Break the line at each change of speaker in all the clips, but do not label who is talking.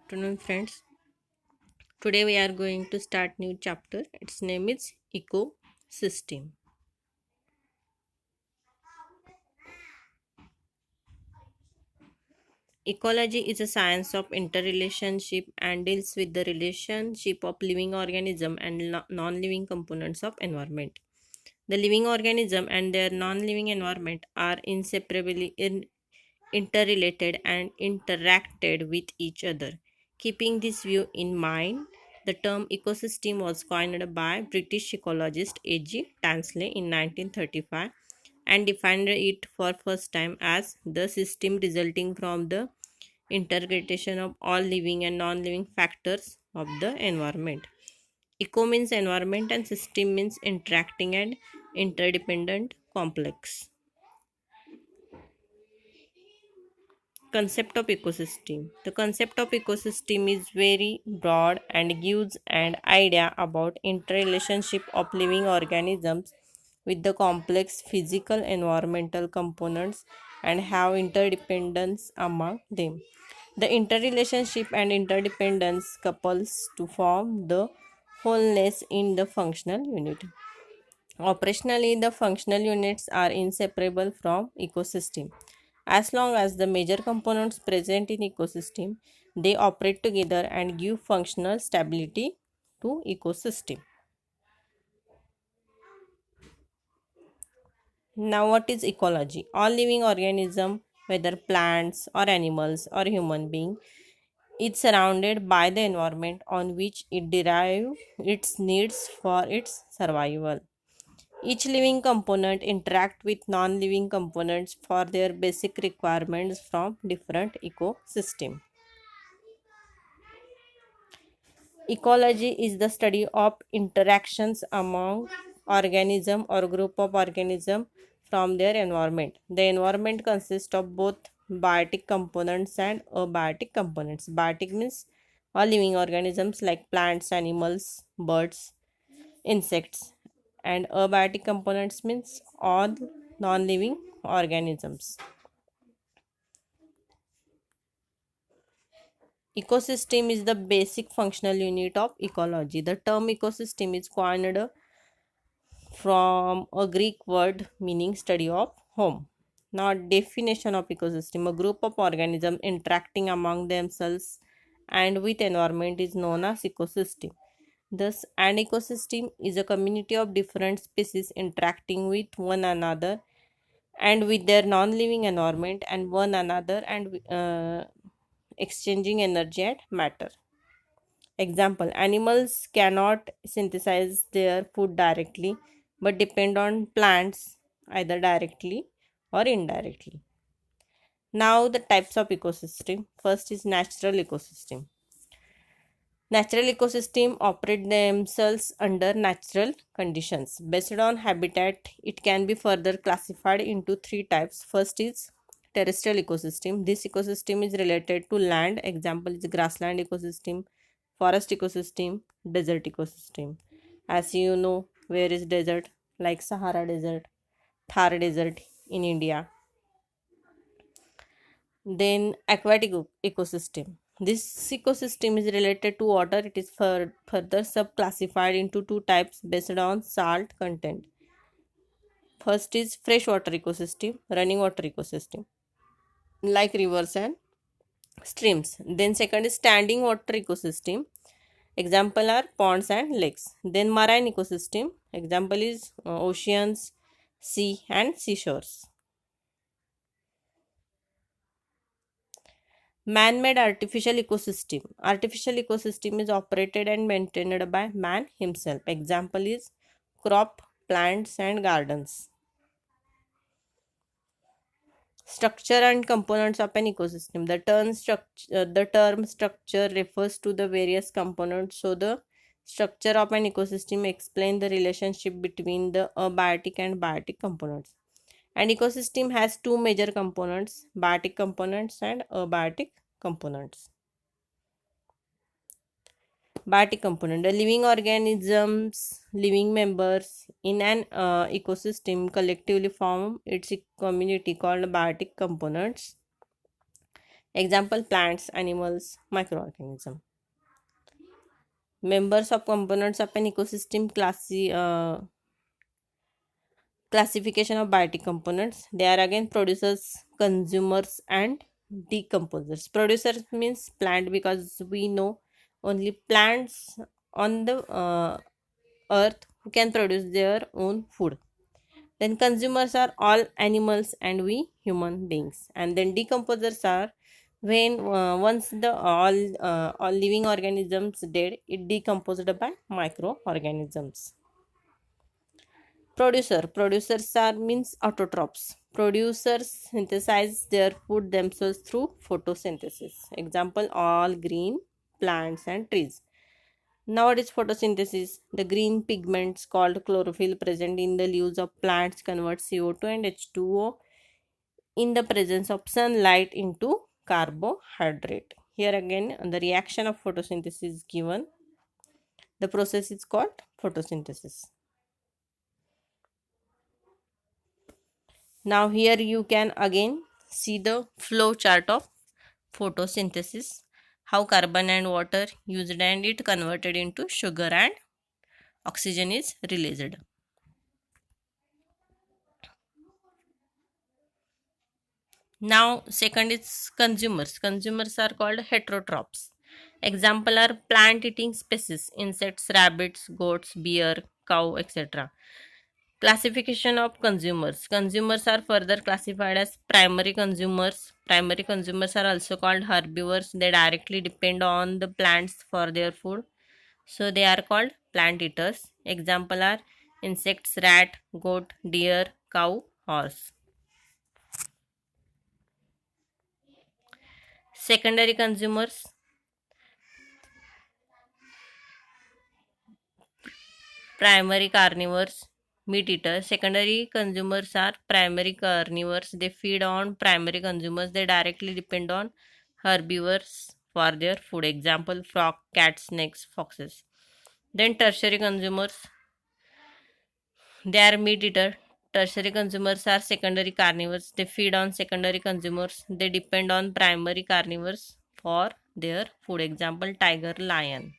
Afternoon, friends. Today we are going to start new chapter. Its name is ecosystem. Ecology is a science of interrelationship and deals with the relationship of living organism and non-living components of environment. The living organism and their non-living environment are inseparably interrelated and interacted with each other. Keeping this view in mind, the term ecosystem was coined by British ecologist A.G. Tansley in 1935 and defined it for first time as the system resulting from the integration of all living and non-living factors of the environment. Eco means environment and system means interacting and interdependent complex. Concept of ecosystem. The concept of ecosystem is very broad and gives an idea about interrelationship of living organisms with the complex physical environmental components and how interdependence among them. The interrelationship and interdependence couples to form the wholeness in the functional unit. Operationally, the functional units are inseparable from ecosystem. As long as the major components present in ecosystem, they operate together and give functional stability to ecosystem. Now, what is ecology? All living organism, whether plants or animals or human being, is surrounded by the environment on which it derives its needs for its survival. Each living component interact with non-living components for their basic requirements from different ecosystem. Ecology is the study of interactions among organism or group of organism from their environment. The environment consists of both biotic components and abiotic components. Biotic means all living organisms like plants, animals, birds, insects, and abiotic components means all non-living organisms. Ecosystem is the basic functional unit of ecology. The term ecosystem is coined from a Greek word meaning study of home. Now, definition of ecosystem: a group of organisms interacting among themselves and with environment is known as ecosystem. Thus, an ecosystem is a community of different species interacting with one another and with their non-living environment and one another and exchanging energy and matter. Example: animals cannot synthesize their food directly but depend on plants either directly or indirectly. Now, the types of ecosystem. First is natural ecosystem. Natural ecosystem operate themselves under natural conditions. Based on habitat, it can be further classified into three types. First is terrestrial ecosystem. This ecosystem is related to land. Example is grassland ecosystem, forest ecosystem, desert ecosystem. As you know, where is desert? Like Sahara Desert, Thar Desert in India. Then aquatic ecosystem. This ecosystem is related to water. It is further subclassified into two types based on salt content. First is freshwater ecosystem, running water ecosystem, like rivers and streams. Then second is standing water ecosystem. Example are ponds and lakes. Then marine ecosystem. Example is oceans, sea and seashores. Man-made artificial ecosystem. Artificial ecosystem is operated and maintained by man himself. Example is crop, plants and gardens. Structure and components of an ecosystem. The term structure refers to the various components. So the structure of an ecosystem explains the relationship between the abiotic and biotic components. An ecosystem has two major components: biotic components and abiotic components. Biotic component: the living organisms, living members in an ecosystem collectively form its community called biotic components. Example: plants, animals, microorganism. Members of components of an ecosystem classification of biotic components. They are again producers, consumers, and decomposers. Producers means plant, because we know only plants on the earth who can produce their own food. Then consumers are all animals and we human beings. And then decomposers are when once the all living organisms dead, it decomposed by microorganisms. Producers are means autotrophs. Producers synthesize their food themselves through photosynthesis. Example: all green plants and trees. Now, what is photosynthesis? The green pigments called chlorophyll present in the leaves of plants convert CO2 and H2O in the presence of sunlight into carbohydrate. Here again, the reaction of photosynthesis is given. The process is called photosynthesis. Now here you can again see the flow chart of photosynthesis, how carbon and water used and it converted into sugar and oxygen is released. Now second is consumers. Consumers are called heterotrophs. Example are plant eating species, insects, rabbits, goats, bear, cow, etc. Classification of consumers. Consumers are further classified as primary consumers. Primary consumers are also called herbivores. They directly depend on the plants for their food. So they are called plant eaters. Example are insects, rat, goat, deer, cow, horse. Secondary consumers. Primary carnivores, meat eaters. Secondary consumers are primary carnivores. They feed on primary consumers. They directly depend on herbivores for their food. Example: frog, cat, snakes, foxes. Then tertiary consumers. They are meat eater. Tertiary consumers are secondary carnivores. They feed on secondary consumers. They depend on primary carnivores for their food. Example: tiger, lion.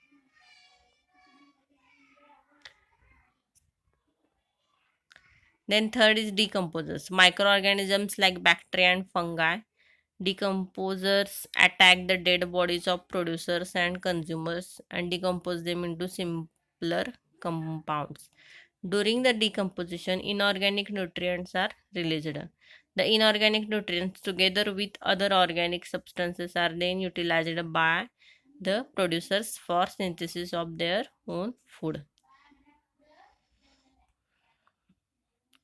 Then third is decomposers. Microorganisms like bacteria and fungi. Decomposers attack the dead bodies of producers and consumers and decompose them into simpler compounds. During the decomposition, inorganic nutrients are released. The inorganic nutrients, together with other organic substances, are then utilized by the producers for synthesis of their own food.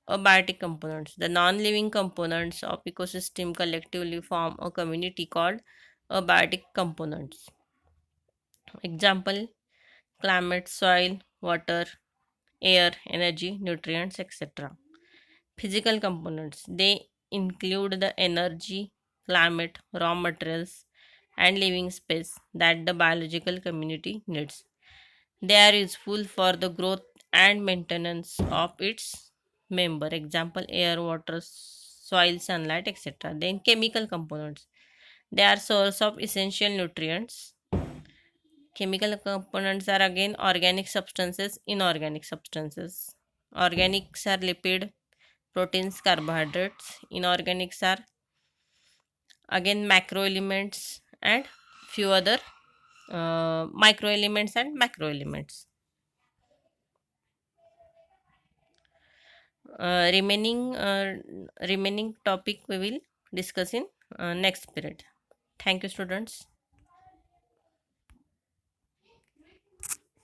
Abiotic components. The non-living components of ecosystem collectively form a community called abiotic components. Example: climate, soil, water, air, energy, nutrients, etc. Physical components. They include the energy, climate, raw materials, and living space that the biological community needs. They are useful for the growth and maintenance of its member. Example: air, water, soil, sunlight, etc. Then chemical components. They are source of essential nutrients. Chemical components are again organic substances, inorganic substances. Organics are lipid, proteins, carbohydrates. Inorganics are again macro elements and few other micro elements and macro elements. Remaining topic we will discuss in next period. Thank you, students.